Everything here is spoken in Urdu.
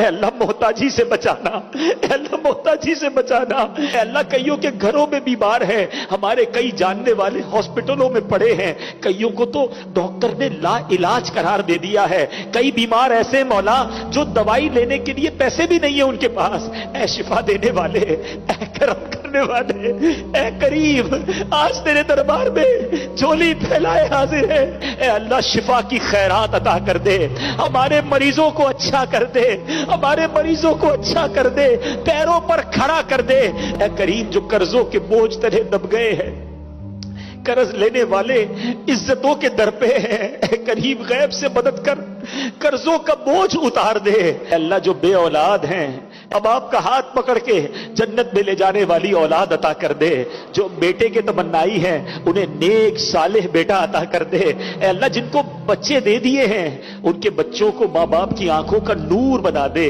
اے اللہ محتاجی سے بچانا، اے اللہ محتاجی سے بچانا، اے اللہ کئیوں کے گھروں میں بیمار ہیں، ہمارے کئی جاننے والے ہاسپٹلوں میں پڑے ہیں، کئیوں کو تو ڈاکٹر نے لا علاج قرار دے دیا ہے، کئی بیمار ایسے مولا جو دوائی لینے کے لیے پیسے بھی نہیں ہیں ان کے پاس، اے شفا دینے والے، اے کرم کرنے والے، اے کریم، آج تیرے دربار میں جھولی پھیلائے حاضر ہے، اے اللہ شفا کی خیرات عطا کر دے، ہمارے مریضوں کو اچھا کر دے، ہمارے مریضوں کو اچھا کر دے، پیروں پر کھڑا کر دے، اے کریم جو قرضوں کے بوجھ تلے دب گئے ہیں، قرض لینے والے عزتوں کے در پہ ہیں، اے کریم غیب سے مدد کر، قرضوں کا بوجھ اتار دے، اے اللہ جو بے اولاد ہیں اب آپ کا ہاتھ پکڑ کے جنت میں لے جانے والی اولاد عطا کر دے، جو بیٹے کے تمنائی ہیں انہیں نیک صالح بیٹا عطا کر دے، اے اللہ جن کو بچے دے دیے ہیں ان کے بچوں کو ماں باپ کی آنکھوں کا نور بنا دے۔